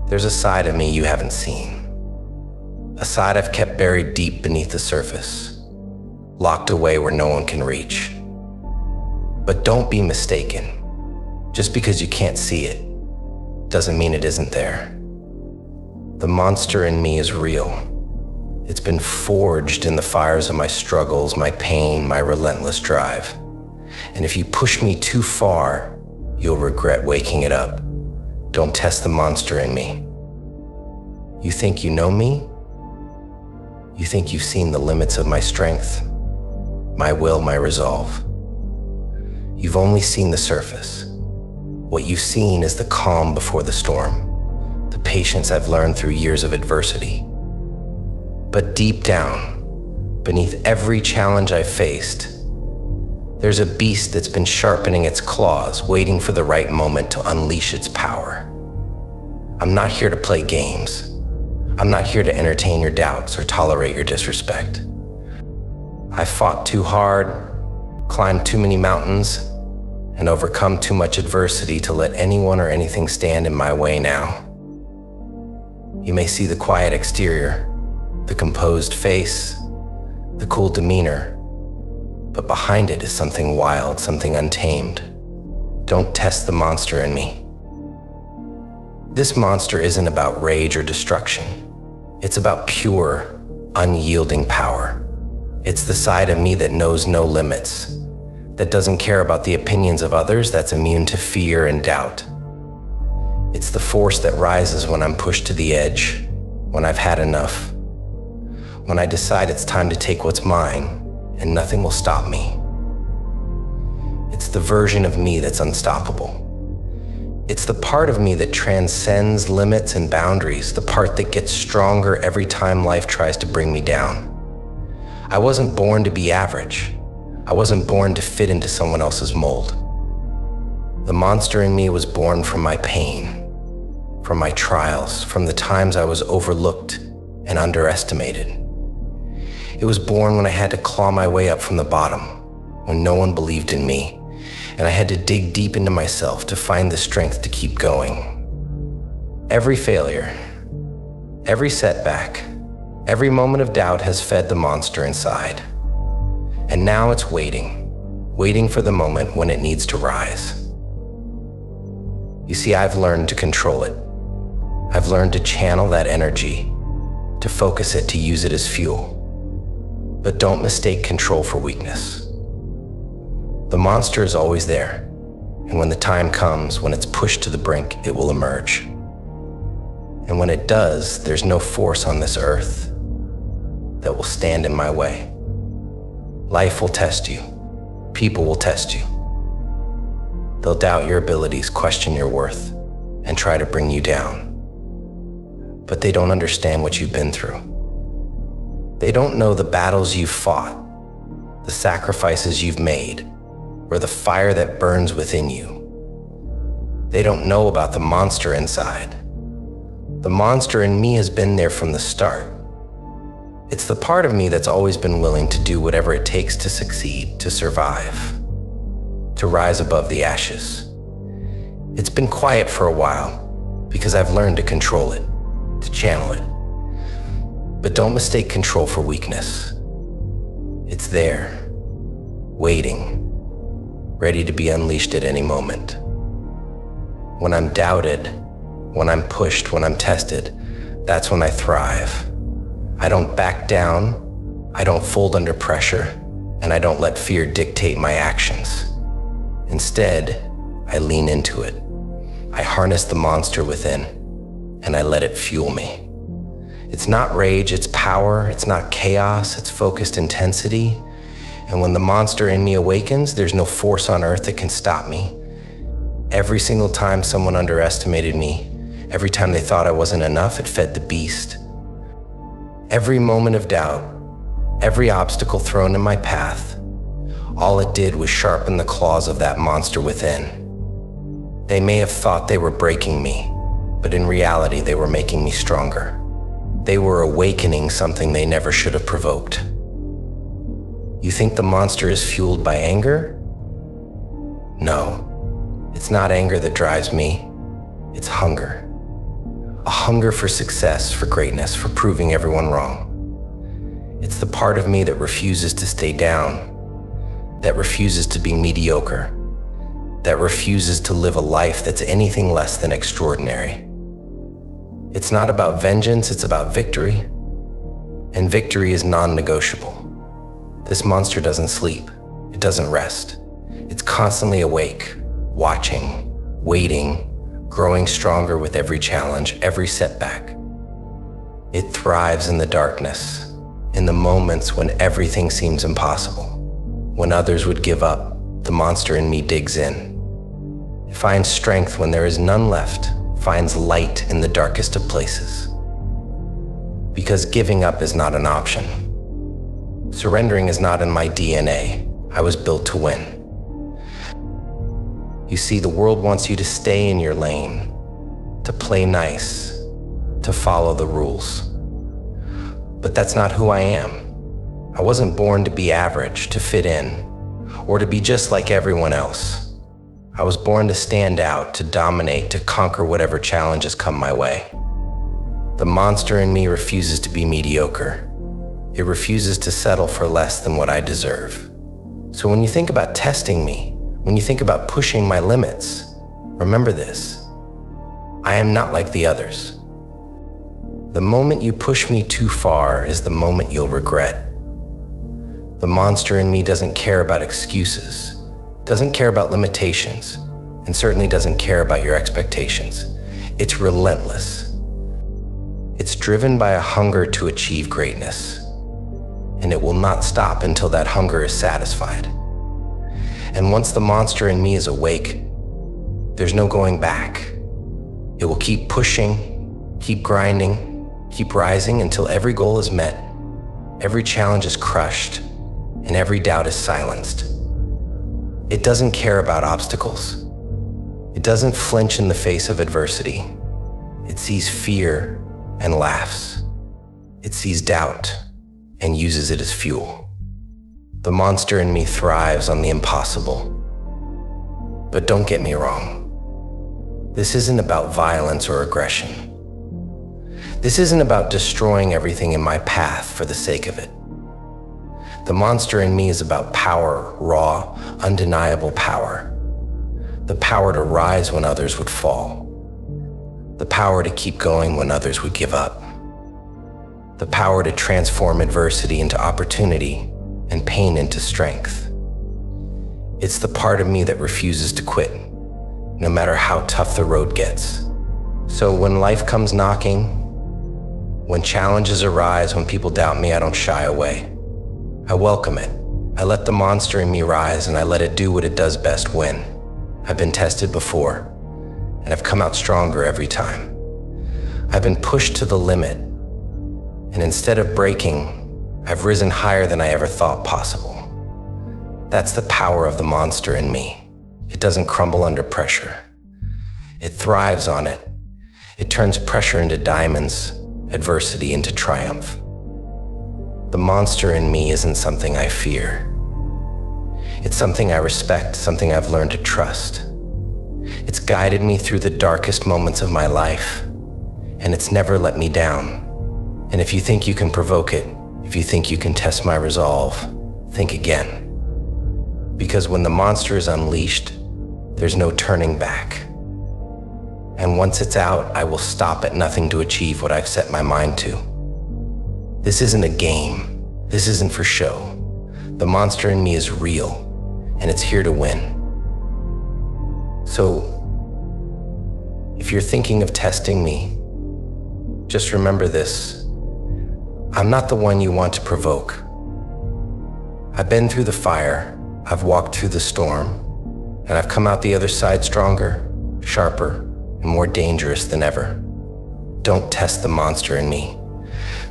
There's a side of me you haven't seen. A side I've kept buried deep beneath the surface, locked away where no one can reach. But don't be mistaken. Just because you can't see it doesn't mean it isn't there. The monster in me is real. It's been forged in the fires of my struggles, my pain, my relentless drive. And if you push me too far, you'll regret waking it up. Don't test the monster in me. You think you know me? You think you've seen the limits of my strength, my will, my resolve. You've only seen the surface. What you've seen is the calm before the storm, the patience I've learned through years of adversity. But deep down, beneath every challenge I've faced, there's a beast that's been sharpening its claws, waiting for the right moment to unleash its power. I'm not here to play games. I'm not here to entertain your doubts or tolerate your disrespect. I fought too hard, climbed too many mountains, and overcome too much adversity to let anyone or anything stand in my way now. You may see the quiet exterior, the composed face, the cool demeanor, but behind it is something wild, something untamed. Don't test the monster in me. This monster isn't about rage or destruction. It's about pure, unyielding power. It's the side of me that knows no limits, that doesn't care about the opinions of others, that's immune to fear and doubt. It's the force that rises when I'm pushed to the edge, when I've had enough, when I decide it's time to take what's mine and nothing will stop me. It's the version of me that's unstoppable. It's the part of me that transcends limits and boundaries, the part that gets stronger every time life tries to bring me down. I wasn't born to be average. I wasn't born to fit into someone else's mold. The monster in me was born from my pain, from my trials, from the times I was overlooked and underestimated. It was born when I had to claw my way up from the bottom, when no one believed in me, and I had to dig deep into myself to find the strength to keep going. Every failure, every setback, every moment of doubt has fed the monster inside. And now it's waiting for the moment when it needs to rise. You see, I've learned to control it. I've learned to channel that energy, to focus it, to use it as fuel. But don't mistake control for weakness. The monster is always there, and when the time comes, when it's pushed to the brink, it will emerge. And when it does, there's no force on this earth that will stand in my way. Life will test you. People will test you. They'll doubt your abilities, question your worth, and try to bring you down. But they don't understand what you've been through. They don't know the battles you've fought, the sacrifices you've made, or the fire that burns within you. They don't know about the monster inside. The monster in me has been there from the start. It's the part of me that's always been willing to do whatever it takes to succeed, to survive, to rise above the ashes. It's been quiet for a while because I've learned to control it, to channel it. But don't mistake control for weakness. It's there, waiting, ready to be unleashed at any moment. When I'm doubted, when I'm pushed, when I'm tested, that's when I thrive. I don't back down, I don't fold under pressure, and I don't let fear dictate my actions. Instead, I lean into it. I harness the monster within, and I let it fuel me. It's not rage, it's power, it's not chaos, it's focused intensity. And when the monster in me awakens, there's no force on earth that can stop me. Every single time someone underestimated me, every time they thought I wasn't enough, it fed the beast. Every moment of doubt, every obstacle thrown in my path, all it did was sharpen the claws of that monster within. They may have thought they were breaking me, but in reality, they were making me stronger. They were awakening something they never should have provoked. You think the monster is fueled by anger? No, it's not anger that drives me, it's hunger. a hunger for success, for greatness, for proving everyone wrong. It's the part of me that refuses to stay down, that refuses to be mediocre, that refuses to live a life that's anything less than extraordinary. It's not about vengeance, it's about victory. And victory is non-negotiable. This monster doesn't sleep. It doesn't rest. It's constantly awake, watching, waiting, growing stronger with every challenge, every setback. It thrives in the darkness, in the moments when everything seems impossible. When others would give up, the monster in me digs in. It finds strength when there is none left, finds light in the darkest of places. Because giving up is not an option. Surrendering is not in my DNA. I was built to win. You see, the world wants you to stay in your lane, to play nice, to follow the rules. But that's not who I am. I wasn't born to be average, to fit in, or to be just like everyone else. I was born to stand out, to dominate, to conquer whatever challenges come my way. The monster in me refuses to be mediocre. It refuses to settle for less than what I deserve. So when you think about testing me, when you think about pushing my limits, remember this: I am not like the others. The moment you push me too far is the moment you'll regret. The monster in me doesn't care about excuses, doesn't care about limitations, and certainly doesn't care about your expectations. It's relentless. It's driven by a hunger to achieve greatness, and it will not stop until that hunger is satisfied. And once the monster in me is awake, there's no going back. It will keep pushing, keep grinding, keep rising until every goal is met, every challenge is crushed, and every doubt is silenced. It doesn't care about obstacles. It doesn't flinch in the face of adversity. It sees fear and laughs. It sees doubt and uses it as fuel. The monster in me thrives on the impossible. But don't get me wrong. This isn't about violence or aggression. This isn't about destroying everything in my path for the sake of it. The monster in me is about power, raw, undeniable power. The power to rise when others would fall. The power to keep going when others would give up. The power to transform adversity into opportunity and pain into strength. It's the part of me that refuses to quit, no matter how tough the road gets. So when life comes knocking, when challenges arise, when people doubt me, I don't shy away. I welcome it. I let the monster in me rise, and I let it do what it does best: win. I've been tested before, and I've come out stronger every time. I've been pushed to the limit, and instead of breaking, I've risen higher than I ever thought possible. That's the power of the monster in me. It doesn't crumble under pressure. It thrives on it. It turns pressure into diamonds, adversity into triumph. The monster in me isn't something I fear. It's something I respect, something I've learned to trust. It's guided me through the darkest moments of my life, and it's never let me down. And if you think you can provoke it, if you think you can test my resolve, think again. Because when the monster is unleashed, there's no turning back. And once it's out, I will stop at nothing to achieve what I've set my mind to. This isn't a game. This isn't for show. The monster in me is real, and it's here to win. So, if you're thinking of testing me, just remember this: I'm not the one you want to provoke. I've been through the fire, I've walked through the storm, and I've come out the other side stronger, sharper, and more dangerous than ever. Don't test the monster in me,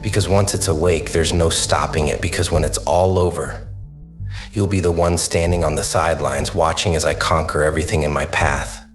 because once it's awake, there's no stopping it, because when it's all over, you'll be the one standing on the sidelines watching as I conquer everything in my path.